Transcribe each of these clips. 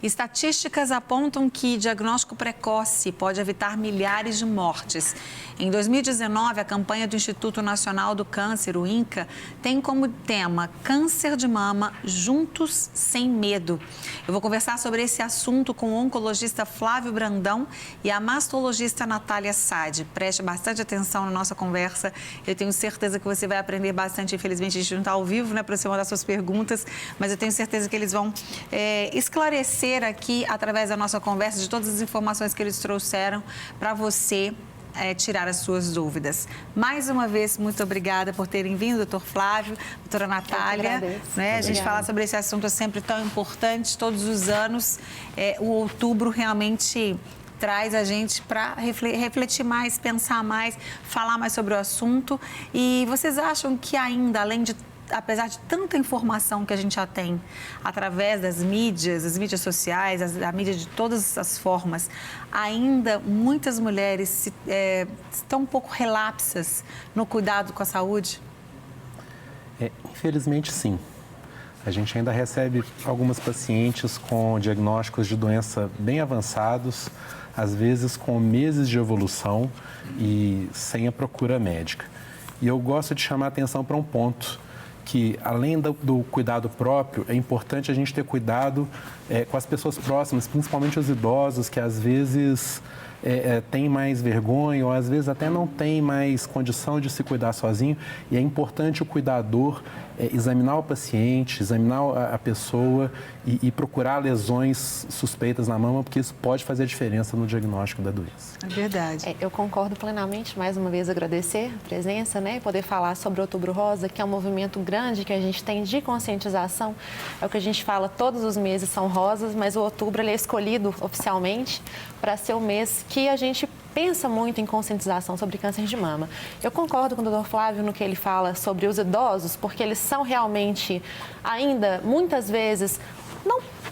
Estatísticas apontam que diagnóstico precoce pode evitar milhares de mortes. Em 2019, a campanha do Instituto Nacional do Câncer, o INCA, tem como tema Câncer de Mama Juntos Sem Medo. Eu vou conversar sobre esse assunto com o oncologista Flávio Brandão e a mastologista Natália Sade. Preste bastante atenção na nossa conversa. Eu tenho certeza que você vai aprender bastante. Infelizmente, a gente não está ao vivo, né, para você mandar suas perguntas, mas eu tenho certeza que eles vão esclarecer aqui, através da nossa conversa, de todas as informações que eles trouxeram para você tirar as suas dúvidas. Mais uma vez, muito obrigada por terem vindo, doutor Flávio, doutora Natália. A gente falar sobre esse assunto é sempre tão importante, todos os anos. O outubro realmente traz a gente para refletir mais, pensar mais, falar mais sobre o assunto. E vocês acham que ainda, apesar de tanta informação que a gente já tem através das mídias, as mídias sociais, a mídia de todas as formas, ainda muitas mulheres estão um pouco relapsas no cuidado com a saúde? Infelizmente, sim. A gente ainda recebe algumas pacientes com diagnósticos de doença bem avançados, às vezes com meses de evolução e sem a procura médica. E eu gosto de chamar a atenção para um ponto, que além do cuidado próprio, é importante a gente ter cuidado com as pessoas próximas, principalmente os idosos, que às vezes têm mais vergonha ou às vezes até não têm mais condição de se cuidar sozinho. E é importante o cuidador examinar o paciente, examinar a pessoa e procurar lesões suspeitas na mama, porque isso pode fazer a diferença no diagnóstico da doença. É verdade. Eu concordo plenamente, mais uma vez agradecer a presença, né, e poder falar sobre o Outubro Rosa, que é um movimento grande que a gente tem de conscientização. É o que a gente fala, todos os meses são rosas, mas o outubro ele é escolhido oficialmente para ser o mês que a gente pensa muito em conscientização sobre câncer de mama. Eu concordo com o Dr. Flávio no que ele fala sobre os idosos, porque eles são realmente ainda, muitas vezes,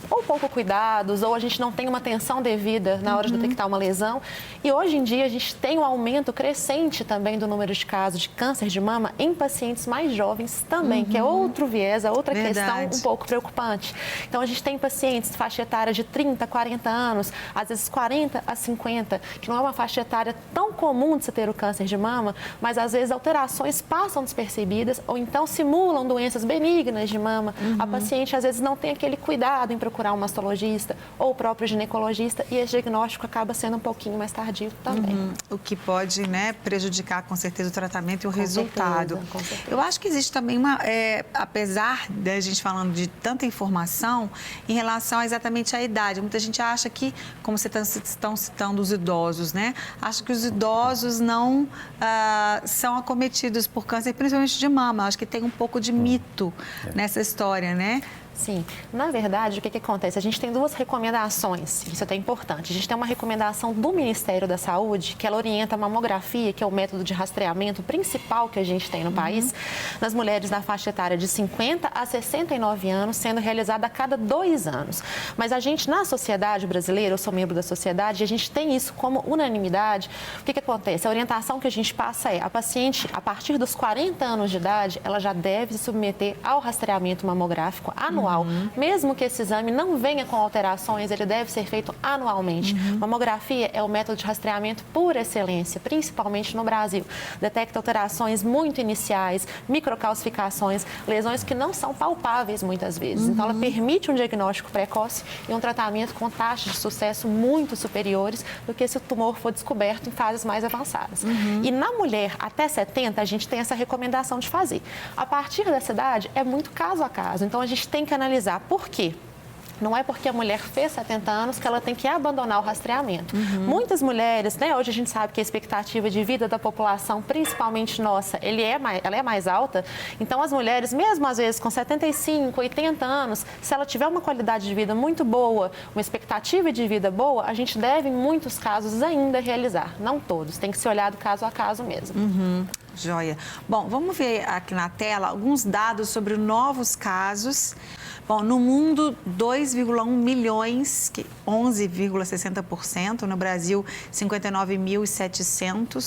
ou pouco cuidados, ou a gente não tem uma atenção devida na hora de detectar uma lesão. E hoje em dia a gente tem um aumento crescente também do número de casos de câncer de mama em pacientes mais jovens também, que é outro viés, outra questão um pouco preocupante. Então a gente tem pacientes de faixa etária de 30, 40 anos, às vezes 40 a 50, que não é uma faixa etária tão comum de se ter o câncer de mama, mas às vezes alterações passam despercebidas ou então simulam doenças benignas de mama. A paciente às vezes não tem aquele cuidado em procurar um mastologista ou o próprio ginecologista e esse diagnóstico acaba sendo um pouquinho mais tardio também. O que pode, né, prejudicar com certeza o tratamento e o resultado. Com certeza. Eu acho que existe também apesar da gente falando de tanta informação em relação exatamente à idade, muita gente acha que, como vocês estão citando os idosos, né, acha que os idosos não são acometidos por câncer, principalmente de mama. Acho que tem um pouco de mito nessa história, né? Sim. Na verdade, o que acontece? A gente tem duas recomendações, isso é até importante. A gente tem uma recomendação do Ministério da Saúde, que ela orienta a mamografia, que é o método de rastreamento principal que a gente tem no país, nas mulheres na faixa etária de 50 a 69 anos, sendo realizada a cada 2 anos. Mas a gente, na sociedade brasileira, eu sou membro da sociedade, a gente tem isso como unanimidade. O que acontece? A orientação que a gente passa a paciente, a partir dos 40 anos de idade, ela já deve se submeter ao rastreamento mamográfico anual. Mesmo que esse exame não venha com alterações, ele deve ser feito anualmente. Mamografia é o método de rastreamento por excelência, principalmente no Brasil. Detecta alterações muito iniciais, microcalcificações, lesões que não são palpáveis muitas vezes. Então, ela permite um diagnóstico precoce e um tratamento com taxas de sucesso muito superiores do que se o tumor for descoberto em fases mais avançadas. E na mulher até 70, a gente tem essa recomendação de fazer. A partir dessa idade, é muito caso a caso. Então, a gente tem que analisar por quê. Não é porque a mulher fez 70 anos que ela tem que abandonar o rastreamento. Muitas mulheres, né, hoje a gente sabe que a expectativa de vida da população, principalmente nossa, ela é mais alta. Então, as mulheres, mesmo às vezes com 75, 80 anos, se ela tiver uma qualidade de vida muito boa, uma expectativa de vida boa, a gente deve, em muitos casos, ainda realizar. Não todos, tem que ser olhado caso a caso mesmo. Joia. Bom, vamos ver aqui na tela alguns dados sobre novos casos. Bom, no mundo, 2,1 milhões, 11,60%. No Brasil, 59.700,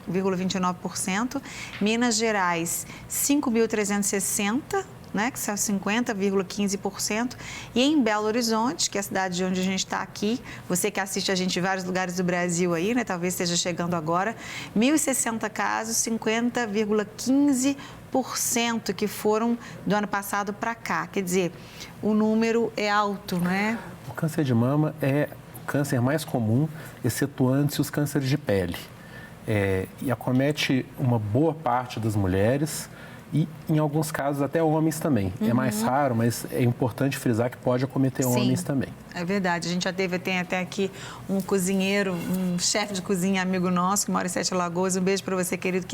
51,29%. Minas Gerais, 5.360, né, que são 50,15%, e em Belo Horizonte, que é a cidade de onde a gente está aqui, você que assiste a gente em vários lugares do Brasil aí, né, talvez esteja chegando agora, 1.060 casos, 50,15% que foram do ano passado para cá. Quer dizer, o número é alto, né? O câncer de mama é o câncer mais comum, excetuando-se os cânceres de pele. E acomete uma boa parte das mulheres e, em alguns casos, até homens também. É mais raro, mas é importante frisar que pode acometer homens também. É verdade. A gente já tem até aqui um cozinheiro, um chefe de cozinha amigo nosso, que mora em Sete Lagoas. Um beijo para você, querido,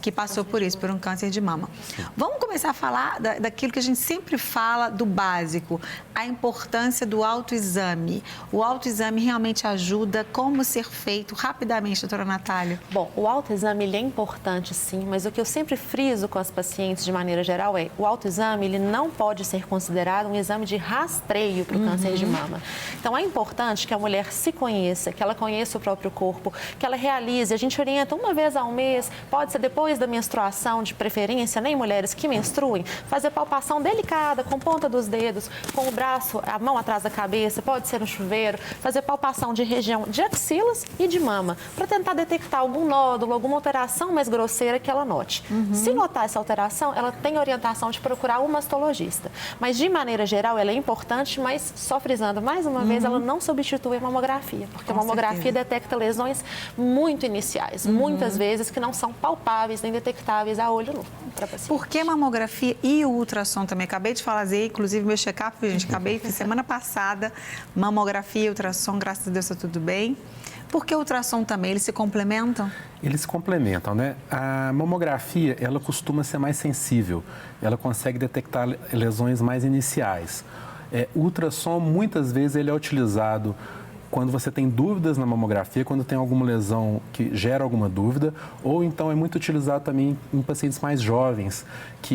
que passou por isso, por um câncer de mama. Vamos começar a falar daquilo que a gente sempre fala do básico, a importância do autoexame. O autoexame realmente ajuda? Como ser feito? Rapidamente, doutora Natália. Bom, o autoexame ele é importante, sim, mas o que eu sempre friso com as pacientes de maneira geral é o autoexame ele não pode ser considerado um exame de rastreio para o câncer de mama. Então, é importante que a mulher se conheça, que ela conheça o próprio corpo, que ela realize. A gente orienta uma vez ao mês, pode ser depois da menstruação, de preferência, nem mulheres que menstruem, fazer palpação delicada, com ponta dos dedos, com o braço, a mão atrás da cabeça, pode ser no chuveiro, fazer palpação de região de axilas e de mama, para tentar detectar algum nódulo, alguma alteração mais grosseira que ela note. Se notar essa alteração, ela tem orientação de procurar um mastologista. Mas, de maneira geral, ela é importante, mas só frisando mais uma vez, ela não substitui a mamografia, porque a mamografia detecta lesões muito iniciais, muitas vezes que não são palpáveis nem detectáveis a olho nu para paciente. Por que mamografia e o ultrassom também? Acabei de fazer, inclusive, meu check-up, gente, semana passada, mamografia e ultrassom, graças a Deus, está tudo bem. Por que o ultrassom também? Eles se complementam? Eles se complementam, né? A mamografia, ela costuma ser mais sensível, ela consegue detectar lesões mais iniciais. O ultrassom, muitas vezes, ele é utilizado quando você tem dúvidas na mamografia, quando tem alguma lesão que gera alguma dúvida, ou então é muito utilizado também em pacientes mais jovens,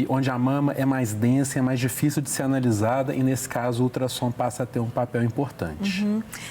onde a mama é mais densa, é mais difícil de ser analisada e, nesse caso, o ultrassom passa a ter um papel importante.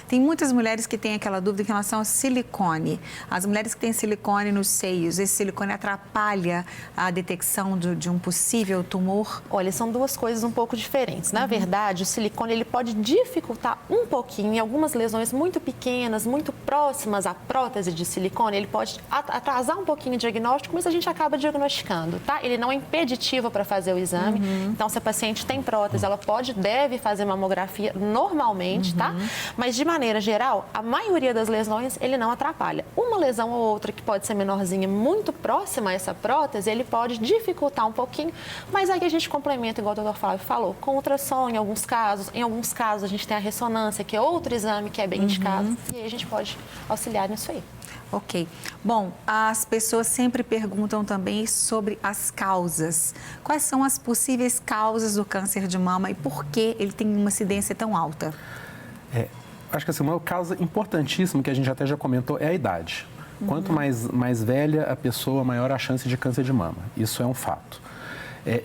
Tem muitas mulheres que têm aquela dúvida em relação ao silicone. As mulheres que têm silicone nos seios, esse silicone atrapalha a detecção de um possível tumor? Olha, são duas coisas um pouco diferentes. Na verdade, o silicone ele pode dificultar um pouquinho em algumas lesões muito pequenas, muito próximas à prótese de silicone, ele pode atrasar um pouquinho o diagnóstico, mas a gente acaba diagnosticando, tá? Ele não é impeditivo para fazer o exame. Então, se a paciente tem prótese, ela deve fazer mamografia normalmente, tá? Mas, de maneira geral, a maioria das lesões, ele não atrapalha. Uma lesão ou outra que pode ser menorzinha, muito próxima a essa prótese, ele pode dificultar um pouquinho, mas aí a gente complementa, igual o doutor Flávio falou, com ultrassom em alguns casos. Em alguns casos, a gente tem a ressonância, que é outro exame que é bem indicado, e aí a gente pode auxiliar nisso aí. Ok. Bom, as pessoas sempre perguntam também sobre as causas. Quais são as possíveis causas do câncer de mama e por que ele tem uma incidência tão alta? Acho que assim, uma causa importantíssima, que a gente até já comentou, é a idade. Quanto mais velha a pessoa, maior a chance de câncer de mama. Isso é um fato.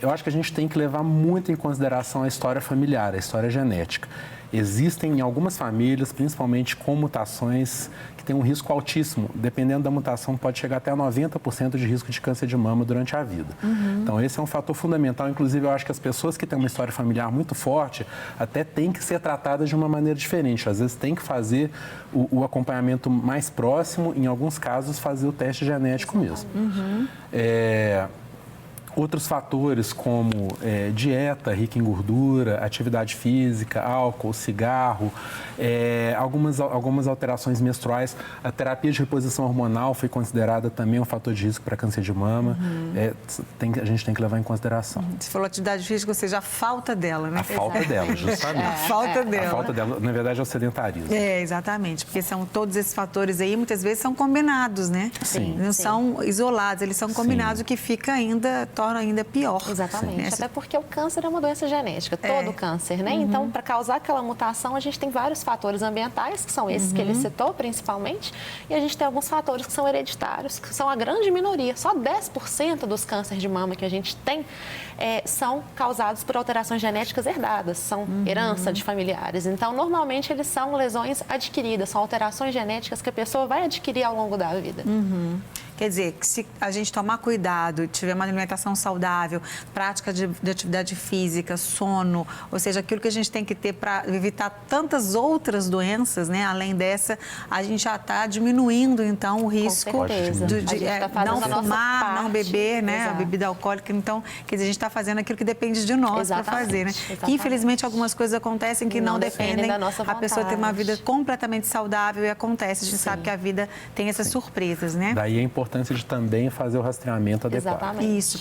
Eu acho que a gente tem que levar muito em consideração a história familiar, a história genética. Existem em algumas famílias, principalmente com mutações, que têm um risco altíssimo. Dependendo da mutação, pode chegar até a 90% de risco de câncer de mama durante a vida. Então, esse é um fator fundamental. Inclusive, eu acho que as pessoas que têm uma história familiar muito forte até têm que ser tratadas de uma maneira diferente. Às vezes, tem que fazer o acompanhamento mais próximo, em alguns casos, fazer o teste genético mesmo. Outros fatores como dieta rica em gordura, atividade física, álcool, cigarro, algumas alterações menstruais. A terapia de reposição hormonal foi considerada também um fator de risco para câncer de mama. A gente tem que levar em consideração. Você falou atividade física, ou seja, a falta dela, né? A falta dela, justamente. A falta dela. A falta dela, na verdade, é o sedentarismo. Exatamente, porque são todos esses fatores aí, muitas vezes são combinados, né? Sim. Não são isolados, eles são combinados, o que fica torna ainda pior. Exatamente, Né? até porque o câncer é uma doença genética, todo câncer, né? Então, para causar aquela mutação, a gente tem vários fatores ambientais, que são esses que ele citou, principalmente, e a gente tem alguns fatores que são hereditários, que são a grande minoria. Só 10% dos cânceres de mama que a gente tem são causados por alterações genéticas herdadas, são herança de familiares. Então, normalmente, eles são lesões adquiridas, são alterações genéticas que a pessoa vai adquirir ao longo da vida. Quer dizer, que se a gente tomar cuidado, tiver uma alimentação saudável, prática de atividade física, sono, ou seja, aquilo que a gente tem que ter para evitar tantas outras doenças, né? Além dessa, a gente já está diminuindo, então, o risco de não fumar, não beber, né? A bebida alcoólica. Então, quer dizer, a gente está fazendo aquilo que depende de nós para fazer, né? Que, infelizmente, algumas coisas acontecem que não dependem da nossa vontade. A pessoa tem uma vida completamente saudável e acontece. A gente sabe que a vida tem essas surpresas, né? Daí a importância de também fazer o rastreamento adequado. Exatamente. Isso,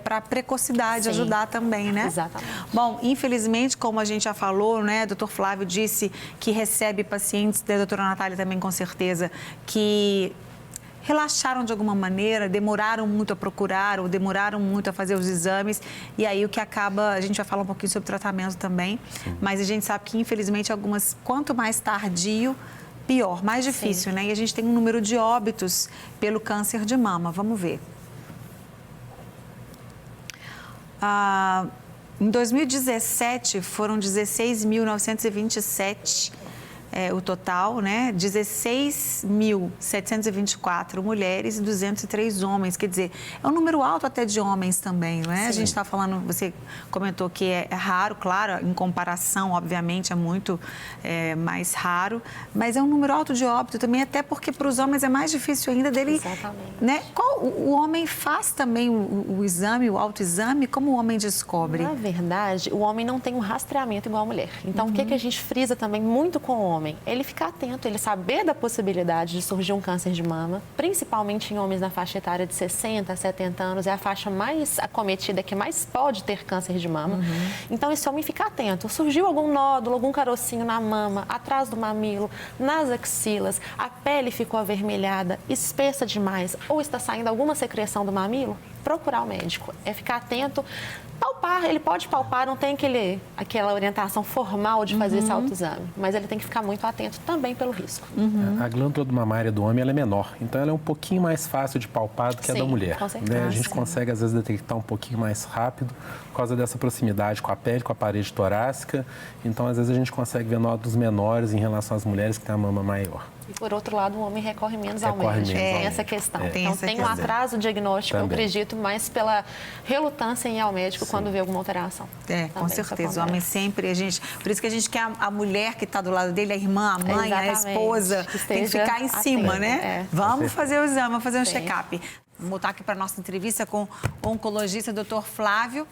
para precocidade ajudar também, né? Exatamente. Bom, infelizmente, como a gente já falou, né? O doutor Flávio disse que recebe pacientes, da doutora Natália também com certeza, que relaxaram de alguma maneira, demoraram muito a procurar ou demoraram muito a fazer os exames e aí o que acaba, a gente vai falar um pouquinho sobre tratamento também, mas a gente sabe que infelizmente quanto mais tardio, pior, mais difícil, né? E a gente tem um número de óbitos pelo câncer de mama, vamos ver. Em 2017 foram 16.927 o total, né? 16.724 mulheres e 203 homens. Quer dizer, é um número alto até de homens também, não é? A gente está falando, você comentou que é raro, claro, em comparação, obviamente, é muito mais raro, mas é um número alto de óbito também, até porque para os homens é mais difícil ainda dele... Exatamente. Né? O homem faz também o exame, o autoexame? Como o homem descobre? Na verdade, o homem não tem um rastreamento igual a mulher. Então, o que a gente frisa também muito com o homem? Ele ficar atento, ele saber da possibilidade de surgir um câncer de mama, principalmente em homens na faixa etária de 60 a 70 anos, é a faixa mais acometida, que mais pode ter câncer de mama. Então, esse homem ficar atento. Surgiu algum nódulo, algum carocinho na mama, atrás do mamilo, nas axilas, a pele ficou avermelhada, espessa demais, ou está saindo alguma secreção do mamilo, procurar o médico. É ficar atento, palpar, ele pode palpar, não tem aquela orientação formal de fazer esse autoexame, mas ele tem que ficar muito atento também pelo risco. A glândula mamária do homem ela é menor, então ela é um pouquinho mais fácil de palpar do que a da mulher. Com certeza. Né? A gente consegue, às vezes, detectar um pouquinho mais rápido por causa dessa proximidade com a pele, com a parede torácica. Então, às vezes, a gente consegue ver nódulos menores em relação às mulheres que têm a mama maior. E, por outro lado, o homem recorre menos ao médico. Tem essa questão. Então, tem um atraso diagnóstico, eu acredito, mais pela relutância em ir ao médico quando vê alguma alteração. Com certeza. O homem sempre, por isso que a gente quer a mulher que está do lado dele, a irmã, a mãe, a esposa, tem que ficar em cima, né? Vamos fazer o exame, vamos fazer um check-up. Vamos voltar aqui para a nossa entrevista com o oncologista, doutor Flávio.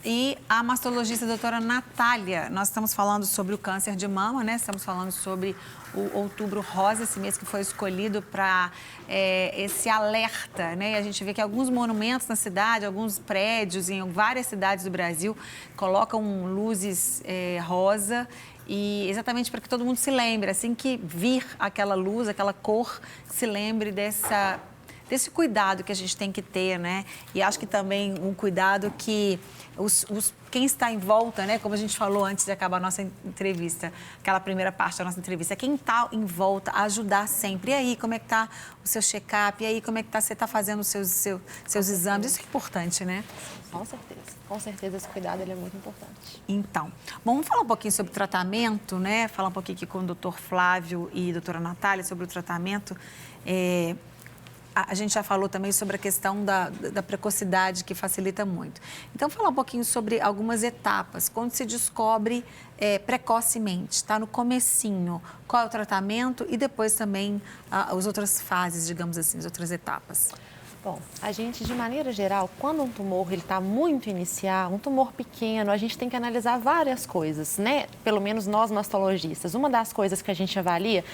E a mastologista a doutora Natália. Nós estamos falando sobre o câncer de mama, né? Estamos falando sobre o Outubro Rosa, esse mês que foi escolhido para esse alerta, né? E a gente vê que alguns monumentos na cidade, alguns prédios em várias cidades do Brasil colocam luzes rosa e exatamente para que todo mundo se lembre, assim que vir aquela luz, aquela cor, se lembre desse cuidado que a gente tem que ter, né? E acho que também um cuidado que quem está em volta, né? Como a gente falou antes de acabar a nossa entrevista, aquela primeira parte da nossa entrevista, quem está em volta, ajudar sempre. E aí, como é que está o seu check-up? E aí, como é que você está fazendo os seus exames? Isso é importante, né? Com certeza. Com certeza, esse cuidado ele é muito importante. Então, bom, vamos falar um pouquinho sobre tratamento, né? Falar um pouquinho aqui com o doutor Flávio e a doutora Natália sobre o tratamento. A gente já falou também sobre a questão da precocidade, que facilita muito. Então, falar um pouquinho sobre algumas etapas, quando se descobre precocemente, está no comecinho, qual é o tratamento e depois também as outras fases, digamos assim, as outras etapas. Bom, a gente, de maneira geral, quando um tumor está muito inicial, um tumor pequeno, a gente tem que analisar várias coisas, né? Pelo menos nós, mastologistas. Uma das coisas que a gente avalia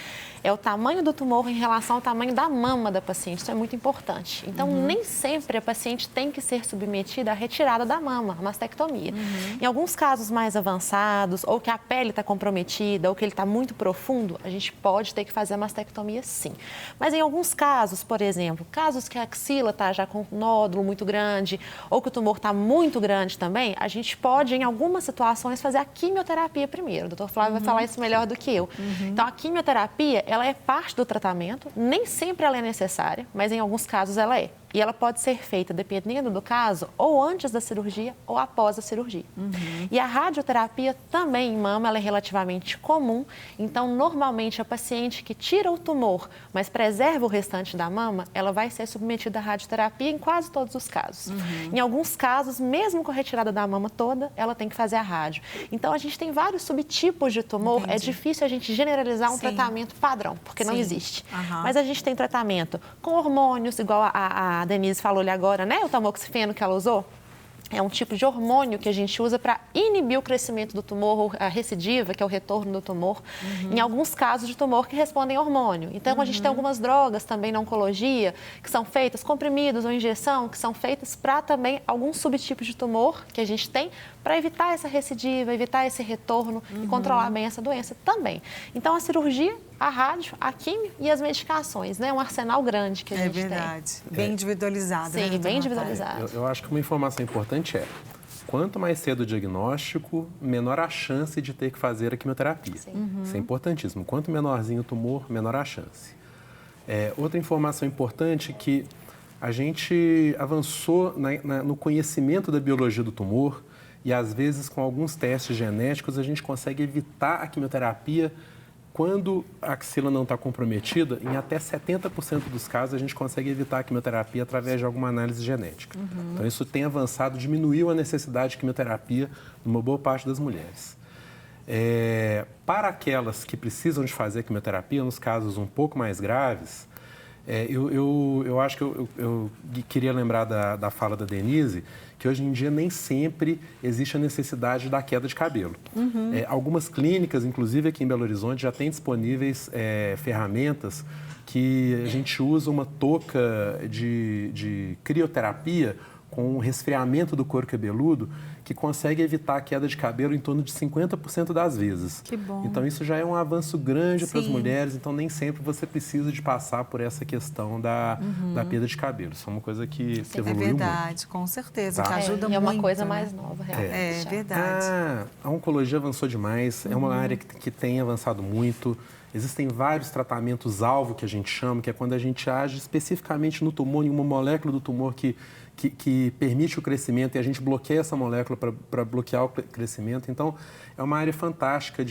é o tamanho do tumor em relação ao tamanho da mama da paciente. Isso é muito importante. Então, nem sempre a paciente tem que ser submetida à retirada da mama, a mastectomia. Em alguns casos mais avançados, ou que a pele está comprometida, ou que ele está muito profundo, a gente pode ter que fazer a mastectomia, sim. Mas em alguns casos, por exemplo, casos que a axila está já com um nódulo muito grande, ou que o tumor está muito grande também, a gente pode, em algumas situações, fazer a quimioterapia primeiro. O doutor Flávio vai falar isso melhor do que eu. Então, a quimioterapia, ela é parte do tratamento, nem sempre ela é necessária, mas em alguns casos ela é. E ela pode ser feita, dependendo do caso, ou antes da cirurgia ou após a cirurgia. E a radioterapia também em mama, ela é relativamente comum. Então, normalmente, a paciente que tira o tumor, mas preserva o restante da mama, ela vai ser submetida à radioterapia em quase todos os casos. Em alguns casos, mesmo com a retirada da mama toda, ela tem que fazer a rádio. Então, a gente tem vários subtipos de tumor. Entendi. É difícil a gente generalizar um tratamento padrão, porque não existe. Mas a gente tem tratamento com hormônios, igual a Denise falou ali agora, né? O tamoxifeno que ela usou. É um tipo de hormônio que a gente usa para inibir o crescimento do tumor, a recidiva, que é o retorno do tumor, em alguns casos de tumor que respondem a hormônio. Então, a gente tem algumas drogas também na oncologia, que são feitas, comprimidos ou injeção, que são feitas para também alguns subtipos de tumor que a gente tem, para evitar essa recidiva, evitar esse retorno e controlar bem essa doença também. Então, a cirurgia, a rádio, a químio e as medicações, né? Um arsenal grande que a gente tem. É verdade. Bem individualizado. Sim, né, bem doutora individualizado. Eu acho que uma informação importante é: quanto mais cedo o diagnóstico, menor a chance de ter que fazer a quimioterapia. Isso é importantíssimo. Quanto menorzinho o tumor, menor a chance. Outra informação importante é que a gente avançou no conhecimento da biologia do tumor e, às vezes, com alguns testes genéticos, a gente consegue evitar a quimioterapia. Quando a axila não está comprometida, em até 70% dos casos, a gente consegue evitar a quimioterapia através de alguma análise genética. Então, isso tem avançado, diminuiu a necessidade de quimioterapia numa boa parte das mulheres. Para aquelas que precisam de fazer quimioterapia, nos casos um pouco mais graves, eu acho que eu queria lembrar da fala da Denise, que hoje em dia nem sempre existe a necessidade da queda de cabelo. Algumas clínicas, inclusive aqui em Belo Horizonte, já têm disponíveis ferramentas que a gente usa uma touca de crioterapia com resfriamento do couro cabeludo, que consegue evitar a queda de cabelo em torno de 50% das vezes. Que bom. Então, isso já é um avanço grande para as Sim. mulheres, então nem sempre você precisa de passar por essa questão da perda de cabelo. Isso é uma coisa que evoluiu muito. É verdade, com certeza, Tá. que ajuda muito. E é uma coisa né? mais nova, realmente. É já. verdade. A oncologia avançou demais, é uma área que tem avançado muito. Existem vários tratamentos-alvo que a gente chama, que é quando a gente age especificamente no tumor, em uma molécula do tumor que permite o crescimento e a gente bloqueia essa molécula para bloquear o crescimento. Então, é uma área fantástica,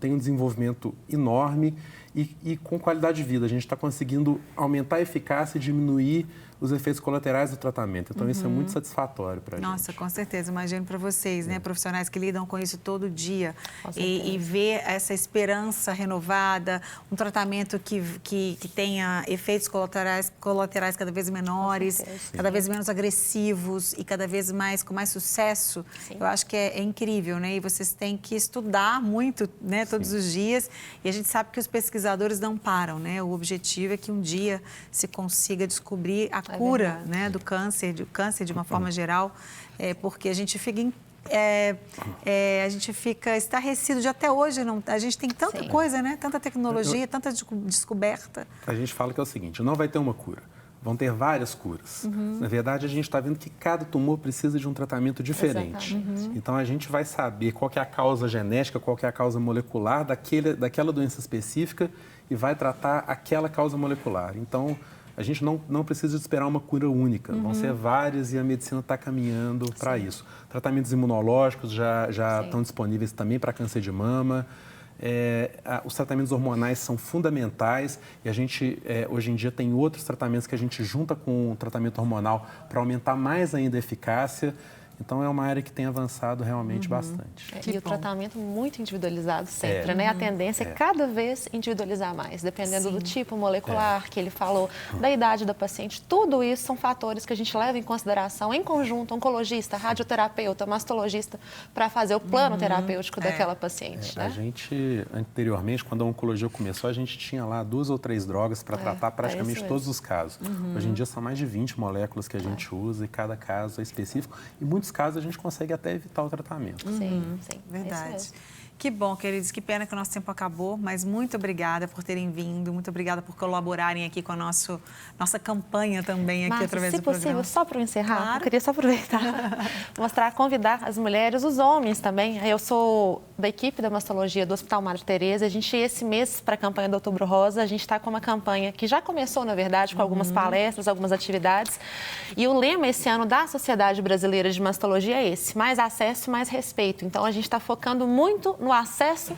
tem um desenvolvimento enorme e com qualidade de vida. A gente está conseguindo aumentar a eficácia e diminuir os efeitos colaterais do tratamento. Então, isso é muito satisfatório para a gente. Nossa, com certeza. Imagino para vocês, né? Profissionais que lidam com isso todo dia e ver essa esperança renovada, um tratamento que tenha efeitos colaterais cada vez menores, cada vez menos agressivos e cada vez mais com mais sucesso. Sim. Eu acho que é incrível, né? E vocês têm que estudar muito, né? Todos os dias. E a gente sabe que os pesquisadores não param, né? O objetivo é que um dia se consiga descobrir a cura, né, do câncer de uma forma geral, porque a gente fica estarrecido de até hoje. A gente tem tanta coisa, né? Tanta tecnologia, tanta descoberta. A gente fala que é o seguinte: não vai ter uma cura, vão ter várias curas. Na verdade, a gente está vendo que cada tumor precisa de um tratamento diferente. Então, a gente vai saber qual que é a causa genética, qual que é a causa molecular daquela doença específica e vai tratar aquela causa molecular. Então, a gente não precisa de esperar uma cura única. Vão ser várias e a medicina está caminhando para isso. Tratamentos imunológicos já estão disponíveis também para câncer de mama. Os tratamentos hormonais são fundamentais e a gente, hoje em dia, tem outros tratamentos que a gente junta com o tratamento hormonal para aumentar mais ainda a eficácia. Então, é uma área que tem avançado realmente bastante. E o tratamento muito individualizado sempre, né? A tendência é cada vez individualizar mais, dependendo do tipo molecular que ele falou, da idade da paciente. Tudo isso são fatores que a gente leva em consideração em conjunto, oncologista, radioterapeuta, mastologista, para fazer o plano terapêutico daquela paciente. Né? A gente, anteriormente, quando a oncologia começou, a gente tinha lá 2 ou 3 drogas para tratar praticamente todos os casos. Hoje em dia, são mais de 20 moléculas que a gente usa e cada caso é específico. E muitos casos a gente consegue até evitar o tratamento. Sim, verdade. Que bom, queridos, que pena que o nosso tempo acabou, mas muito obrigada por terem vindo, muito obrigada por colaborarem aqui com a nossa campanha também aqui Márcia, através se do programa. possível, só para encerrar, Claro. eu queria só aproveitar, mostrar, convidar as mulheres, os homens também. Eu sou da equipe da mastologia do Hospital Madre Teresa. A gente, esse mês, para a campanha do Outubro Rosa, a gente está com uma campanha que já começou, na verdade, com algumas palestras, algumas atividades. E o lema esse ano da Sociedade Brasileira de Mastologia é esse: mais acesso, mais respeito. Então, a gente está focando muito no acesso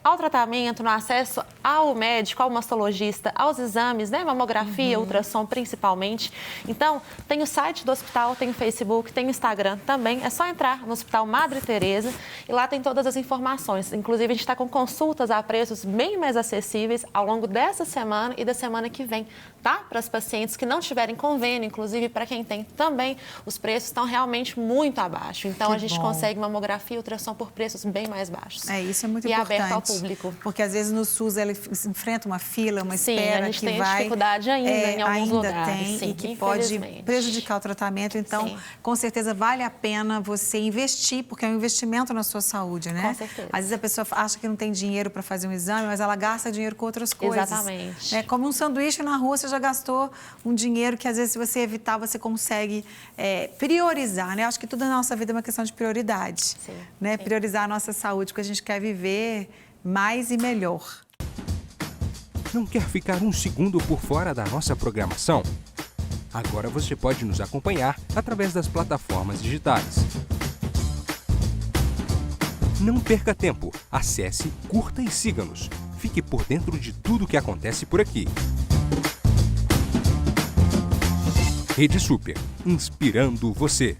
ao tratamento, no acesso ao médico, ao mastologista, aos exames, né? Mamografia, ultrassom principalmente. Então, tem o site do hospital, tem o Facebook, tem o Instagram também. É só entrar no Hospital Madre Teresa e lá tem todas as informações. Inclusive, a gente está com consultas a preços bem mais acessíveis ao longo dessa semana e da semana que vem, tá? Para os pacientes que não tiverem convênio, inclusive para quem tem também, os preços estão realmente muito abaixo. Então, a gente consegue mamografia e ultrassom por preços bem mais baixos. Isso é muito e importante. aberto ao público. Porque às vezes no SUS ele enfrenta uma fila, uma espera a gente que tem vai... dificuldade ainda em alguns ainda lugares. Tem, sim, e que pode prejudicar o tratamento. Então, com certeza vale a pena você investir, porque é um investimento na sua saúde, né? Com certeza. Às vezes a pessoa acha que não tem dinheiro para fazer um exame, mas ela gasta dinheiro com outras coisas. Exatamente. Né? Como um sanduíche na rua, você já gastou um dinheiro que às vezes se você evitar, você consegue priorizar, né? Acho que tudo na nossa vida é uma questão de prioridade. Sim, né? sim. Priorizar a nossa saúde, porque a gente quer viver mais e melhor. Não quer ficar um segundo por fora da nossa programação? Agora você pode nos acompanhar através das plataformas digitais. Não perca tempo, acesse, curta e siga-nos. Fique por dentro de tudo o que acontece por aqui. Rede Super, inspirando você.